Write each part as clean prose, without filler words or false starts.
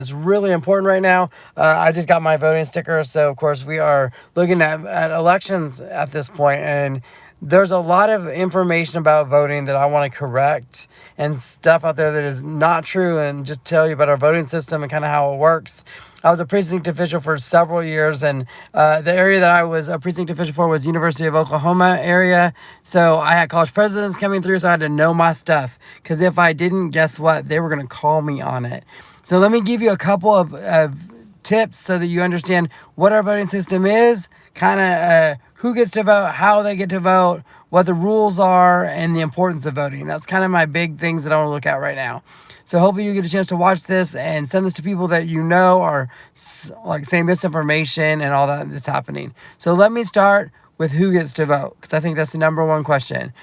It's really important right now. I just got my voting sticker, so of course we are looking at elections at this point, and there's a lot of information about voting that I want to correct and stuff out there that is not true, and just tell you about our voting system and kind of how it works. I was a precinct official for several years, and the area that I was a precinct official for was University of Oklahoma area. So I had college presidents coming through, so I had to know my stuff. Because if I didn't, guess what? They were going to call me on it. So let me give you a couple of tips so that you understand what our voting system is, kind of who gets to vote, how they get to vote, what the rules are, and the importance of voting. That's kind of my big things that I want to look at right now. So hopefully you get a chance to watch this and send this to people that you know are like saying misinformation and all that that's happening. So let me start with who gets to vote, because I think that's the number one question.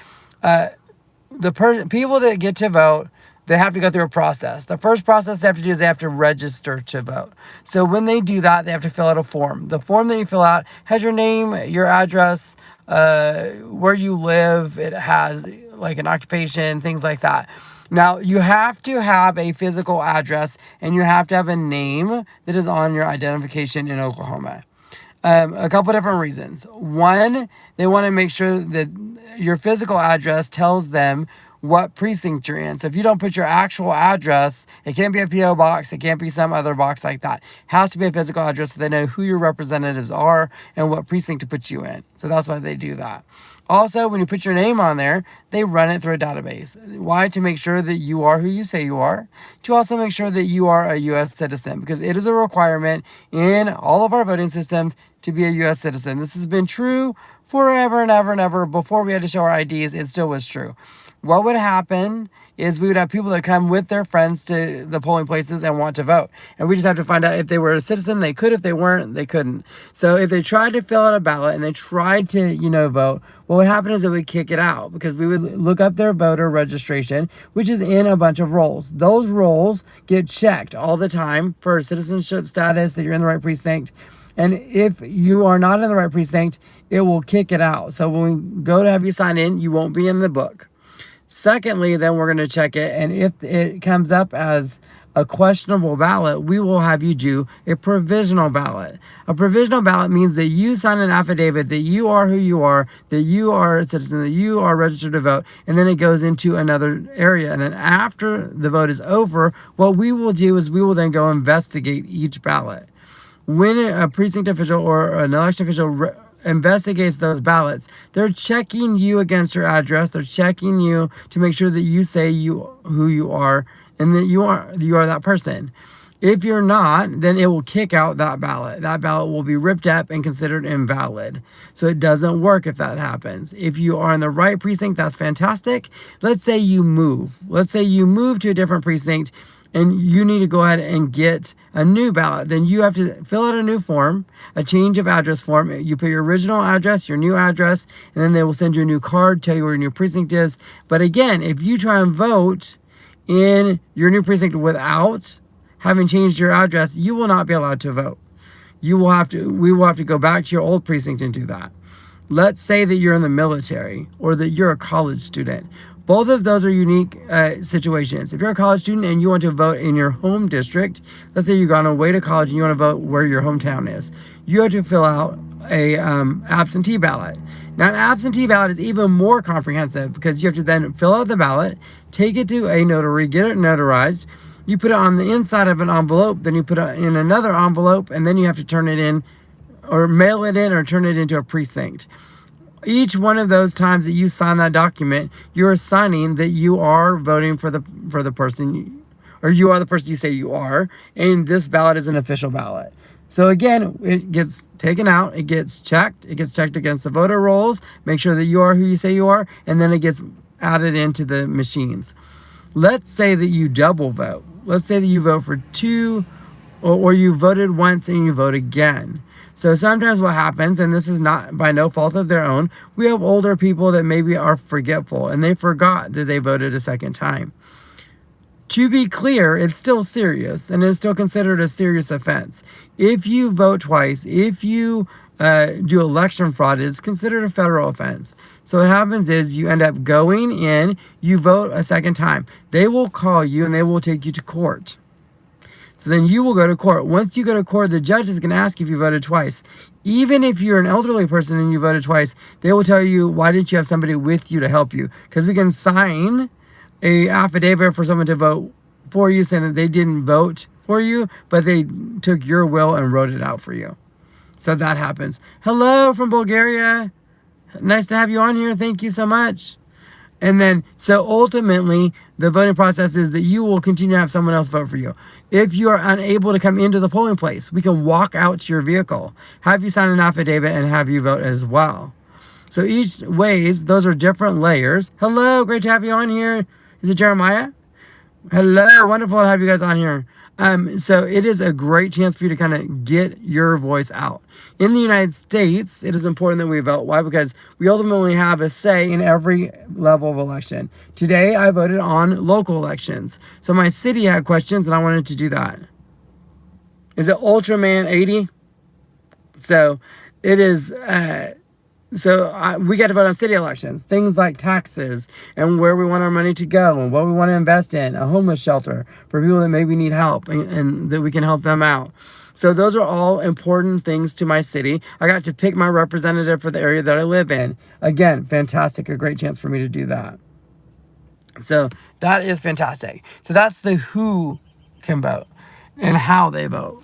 People that get to vote, they have to go through a process. The first process they have to do is they have to register to vote. So when they do that, they have to fill out a form. The form that you fill out has your name, your address, where you live. It has like an occupation, things like that. Now, you have to have a physical address and you have to have a name that is on your identification in Oklahoma. A couple different reasons. One, they want to make sure that your physical address tells them what precinct you're in. So if you don't put your actual address, it can't be a P.O. box, it can't be some other box like that. It has to be a physical address so they know who your representatives are and what precinct to put you in. So that's why they do that. Also, when you put your name on there, they run it through a database. Why? To make sure that you are who you say you are. To also make sure that you are a U.S. citizen, because it is a requirement in all of our voting systems to be a U.S. citizen. This has been true forever and ever and ever. Before we had to show our IDs, it still was true. What would happen is we would have people that come with their friends to the polling places and want to vote. And we just have to find out if they were a citizen, they could. If they weren't, they couldn't. So if they tried to fill out a ballot and they tried to, vote, what would happen is it would kick it out, because we would look up their voter registration, which is in a bunch of rolls. Those rolls get checked all the time for citizenship status, that you're in the right precinct. And if you are not in the right precinct, it will kick it out. So when we go to have you sign in, you won't be in the book. Secondly, then we're going to check it, and if it comes up as a questionable ballot, we will have you do a provisional ballot. A provisional ballot means that you sign an affidavit that you are who you are, that you are a citizen, that you are registered to vote, and then it goes into another area. And then after the vote is over, what we will do is we will then go investigate each ballot. When a precinct official or an election official investigates those ballots, they're checking you against your address. They're checking you to make sure that you say who you are and that you are that person. If you're not, then it will kick out that ballot. That ballot will be ripped up and considered invalid. So it doesn't work if that happens. If you are in the right precinct, that's fantastic. Let's say you move. Let's say you move to a different precinct and you need to go ahead and get a new ballot. Then you have to fill out a new form, a change of address form. You put your original address, your new address, and then they will send you a new card, tell you where your new precinct is. But again, if you try and vote in your new precinct without having changed your address, you will not be allowed to vote. We will have to go back to your old precinct and do that. Let's say that you're in the military or that you're a college student. Both of those are unique situations. If you're a college student and you want to vote in your home district, let's say you've gone away to college and you want to vote where your hometown is, you have to fill out a absentee ballot. Now, an absentee ballot is even more comprehensive, because you have to then fill out the ballot, take it to a notary, get it notarized. You put it on the inside of an envelope, then you put it in another envelope, and then you have to turn it in or mail it in or turn it into a precinct. Each one of those times that you sign that document, you're signing that you are voting for the person, or you are the person you say you are, and this ballot is an official ballot. So again, it gets taken out, it gets checked against the voter rolls, make sure that you are who you say you are, and then it gets added into the machines. Let's say that you double vote. Let's say that you vote for two, or you voted once and you vote again. So sometimes what happens, and this is not by no fault of their own, we have older people that maybe are forgetful and they forgot that they voted a second time. To be clear, it's still serious, and it's still considered a serious offense. If you vote twice, if you do election fraud, it's considered a federal offense. So what happens is you end up going in, you vote a second time. They will call you and they will take you to court. So then you will go to court. Once you go to court, the judge is going to ask if you voted twice. Even if you're an elderly person and you voted twice, they will tell you, why didn't you have somebody with you to help you? Because we can sign a affidavit for someone to vote for you saying that they didn't vote for you, but they took your will and wrote it out for you. So that happens. Hello from Bulgaria. Nice to have you on here. Thank you so much. And then, so ultimately, the voting process is that you will continue to have someone else vote for you. If you are unable to come into the polling place, we can walk out to your vehicle, have you sign an affidavit, and have you vote as well. So each ways, those are different layers. Hello, great to have you on here. Is it Jeremiah? Hello, wonderful to have you guys on here. So it is a great chance for you to kind of get your voice out. In the United States, it is important that we vote. Why? Because we ultimately have a say in every level of election. Today, I voted on local elections. So my city had questions, and I wanted to do that. Is it Ultraman 80? So it is... we got to vote on city elections, things like taxes and where we want our money to go and what we want to invest in, a homeless shelter for people that maybe need help and that we can help them out. So those are all important things to my city. I got to pick my representative for the area that I live in. Again, fantastic, a great chance for me to do that. So that is fantastic. So that's the who can vote and how they vote.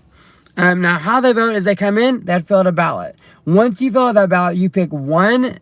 Now, how they vote is they come in, they fill out a ballot. Once you fill out that ballot, you pick one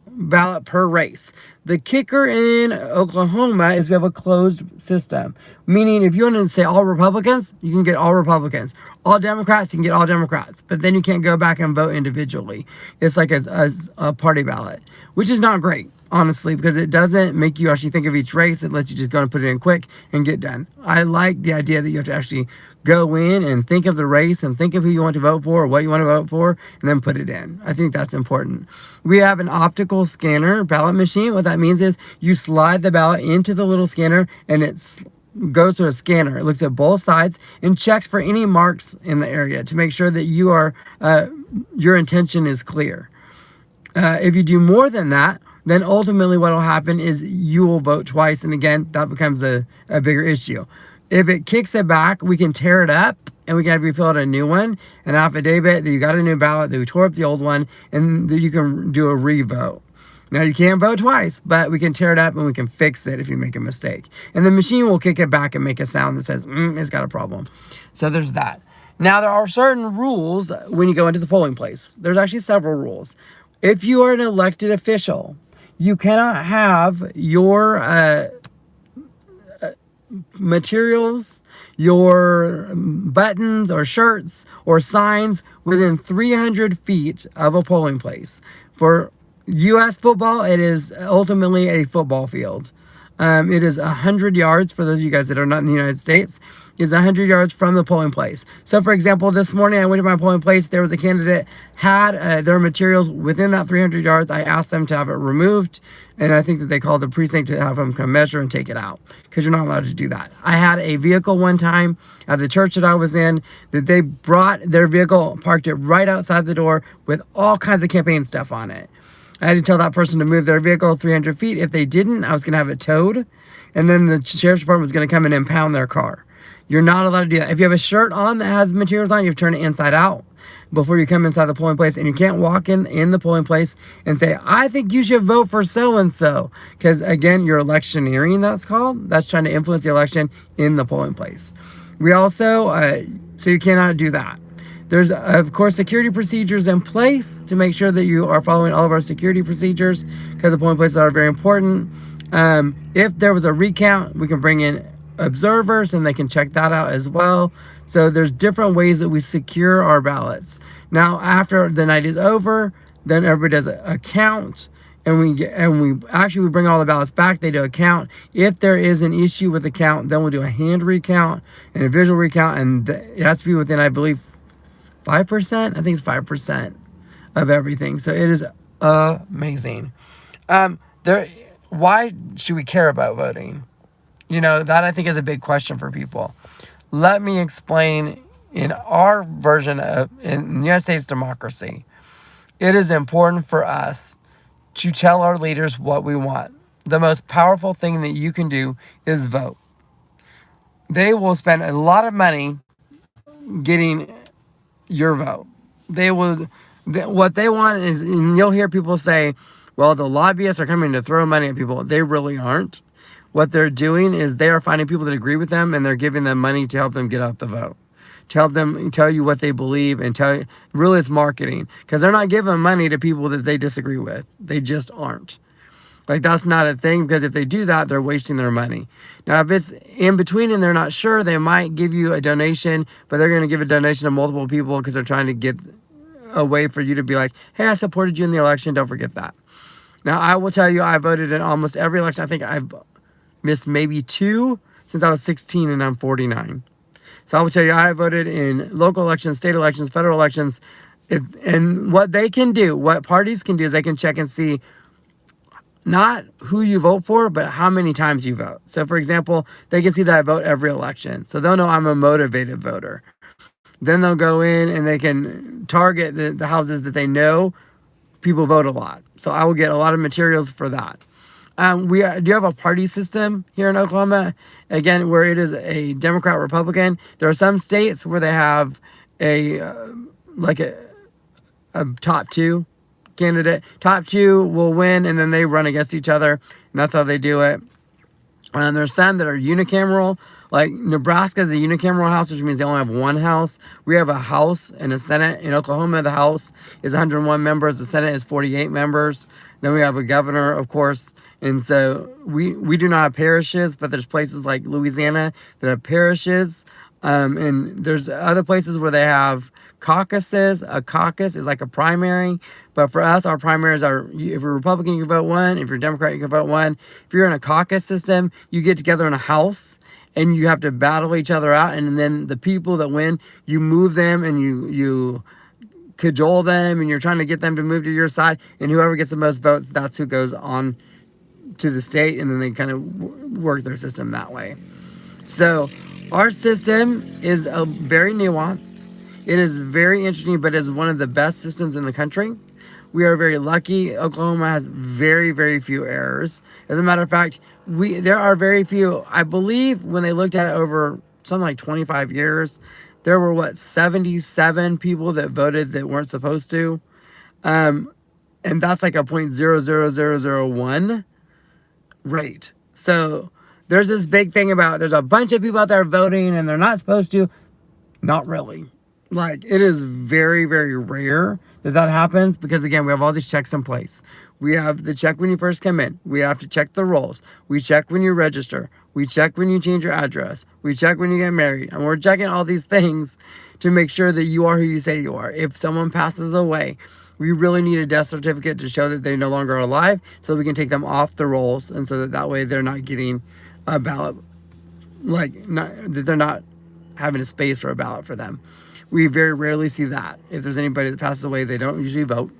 ballot per race. The kicker in Oklahoma is we have a closed system, meaning if you want to say all Republicans, you can get all Republicans. All Democrats, you can get all Democrats. But then you can't go back and vote individually. It's like a party ballot, which is not great, honestly, because it doesn't make you actually think of each race. It lets you just go and put it in quick and get done. I like the idea that you have to actually go in and think of the race and think of who you want to vote for or what you want to vote for and then put it in. I think that's important. We have an optical scanner ballot machine. What that means is you slide the ballot into the little scanner and it goes through a scanner. It looks at both sides and checks for any marks in the area to make sure that you are your intention is clear. If you do more than that, then ultimately what will happen is you will vote twice. And again, that becomes a bigger issue. If it kicks it back, we can tear it up and we can have you fill out a new one, an affidavit that you got a new ballot, that we tore up the old one, and that you can do a re-vote. Now, you can't vote twice, but we can tear it up and we can fix it if you make a mistake. And the machine will kick it back and make a sound that says, it's got a problem. So there's that. Now, there are certain rules when you go into the polling place. There's actually several rules. If you are an elected official, you cannot have your materials, your buttons or shirts or signs within 300 feet of a polling place. For U.S. football, it is ultimately a football field. It is 100 yards for those of you guys that are not in the United States. It's 100 yards from the polling place. So, for example, this morning I went to my polling place. There was a candidate had their materials within that 300 yards. I asked them to have it removed, and I think that they called the precinct to have them come measure and take it out because you're not allowed to do that. I had a vehicle one time at the church that I was in that they brought their vehicle, parked it right outside the door with all kinds of campaign stuff on it. I had to tell that person to move their vehicle 300 feet. If they didn't, I was going to have it towed, and then the sheriff's department was going to come and impound their car. You're not allowed to do that. If you have a shirt on that has materials on, you have to turn it inside out before you come inside the polling place. And you can't walk in the polling place and say, I think you should vote for so-and-so. Because, again, you're electioneering, that's called. That's trying to influence the election in the polling place. We also, so you cannot do that. There's, of course, security procedures in place to make sure that you are following all of our security procedures because the polling places are very important. If there was a recount, we can bring in observers and they can check that out as well. So there's different ways that we secure our ballots. Now, after the night is over, then everybody does a count, and we bring all the ballots back. They do a count. If there is an issue with the count, then we'll do a hand recount and a visual recount, and it has to be within, I believe, 5%. I think it's 5% of everything. So it is amazing. Why should we care about voting? You know, that I think is a big question for people. Let me explain. In our version of in the United States democracy, it is important for us to tell our leaders what we want. The most powerful thing that you can do is vote. They will spend a lot of money getting your vote. They will, what they want is, and you'll hear people say, well, the lobbyists are coming to throw money at people. They really aren't. What they're doing is they are finding people that agree with them, and they're giving them money to help them get out the vote, to help them tell you what they believe, and tell you, really it's marketing, because they're not giving money to people that they disagree with. They just aren't. Like, that's not a thing, because if they do that, they're wasting their money. Now, if it's in between and they're not sure, they might give you a donation, but they're going to give a donation to multiple people because they're trying to get a way for you to be like, hey, I supported you in the election. Don't forget that. Now, I will tell you, I voted in almost every election. I think I've missed maybe 2 since I was 16 and I'm 49. So I will tell you, I voted in local elections, state elections, federal elections. And what they can do, what parties can do, is they can check and see not who you vote for, but how many times you vote. So, for example, they can see that I vote every election. So they'll know I'm a motivated voter. Then they'll go in and they can target the houses that they know people vote a lot. So I will get a lot of materials for that. We do have a party system here in Oklahoma, again, where it is a Democrat Republican. There are some states where they have a top 2 candidate. Top 2 will win, and then they run against each other, and that's how they do it. There's some that are unicameral. Like Nebraska is a unicameral house, which means they only have one house. We have a House and a Senate. In Oklahoma, the House is 101 members. The Senate is 48 members. Then we have a governor, of course. And so we do not have parishes, but there's places like Louisiana that have parishes. And there's other places where they have caucuses. A caucus is like a primary. But for us, our primaries are, if you're Republican, you can vote one. If you're Democrat, you can vote one. If you're in a caucus system, you get together in a house and you have to battle each other out. And then the people that win, you move them and you cajole them, and you're trying to get them to move to your side. And whoever gets the most votes, that's who goes on to the state. And then they kind of work their system that way. So our system is very nuanced. It is very interesting, but it's one of the best systems in the country. We are very lucky. Oklahoma has very, very few errors. As a matter of fact, there are very few. I believe when they looked at it over something like 25 years, there were 77 people that voted that weren't supposed to, and that's like a 0.00001 rate. So there's this big thing about there's a bunch of people out there voting and they're not supposed to. Not really. Like, it is very, very rare that happens, because again, we have all these checks in place. We have the check when you first come in. We have to check the rolls. We check when you register. We check when you change your address. We check when you get married. And we're checking all these things to make sure that you are who you say you are. If someone passes away, we really need a death certificate to show that they're no longer alive, so that we can take them off the rolls, and so that way they're not getting a ballot, that they're not having a space for a ballot for them. We very rarely see that. If there's anybody that passes away, they don't usually vote.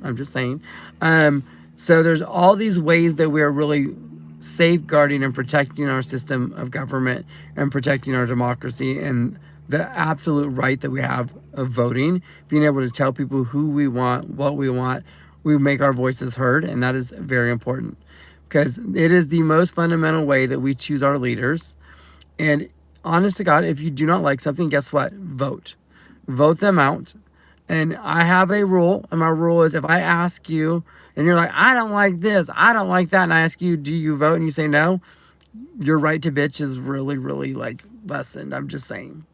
I'm just saying. So there's all these ways that we are really safeguarding and protecting our system of government and protecting our democracy and the absolute right that we have of voting, being able to tell people who we want, what we want. We make our voices heard, and that is very important, because it is the most fundamental way that we choose our leaders. And honest to God, if you do not like something, guess what? Vote. Vote them out. And I have a rule, and my rule is, if I ask you and you're like, I don't like this, I don't like that, and I ask you, do you vote? And you say no, your right to bitch is really, really lessened. I'm just saying.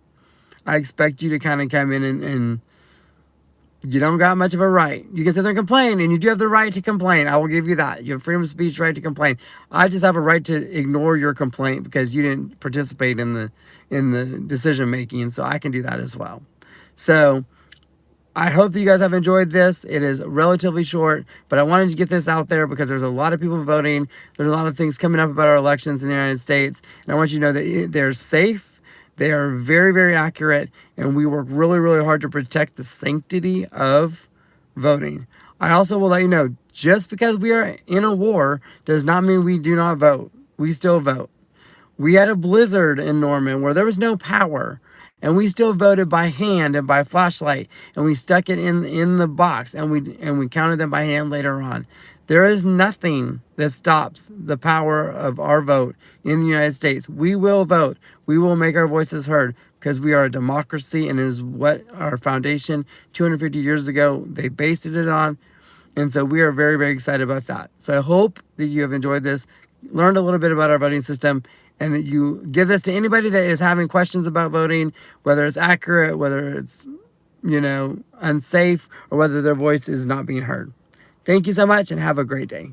I expect you to kind of come in and you don't got much of a right. You can sit there and complain, and you do have the right to complain. I will give you that. You have freedom of speech, right to complain. I just have a right to ignore your complaint because you didn't participate in the decision making, and so I can do that as well. So I hope that you guys have enjoyed this. It is relatively short, but I wanted to get this out there because there's a lot of people voting. There's a lot of things coming up about our elections in the United States, and I want you to know that they're safe. They are very, very accurate, and we work really, really hard to protect the sanctity of voting. I also will let you know, just because we are in a war does not mean we do not vote. We still vote. We had a blizzard in Norman where there was no power, and we still voted by hand and by flashlight, and we stuck it in the box, and we counted them by hand later on. There is nothing that stops the power of our vote in the United States. We will vote. We will make our voices heard. because we are a democracy, and it is what our foundation 250 years ago, they based it on. And so we are very, very excited about that. So I hope that you have enjoyed this, learned a little bit about our voting system, and that you give this to anybody that is having questions about voting, whether it's accurate, whether it's, unsafe, or whether their voice is not being heard. Thank you so much, and have a great day.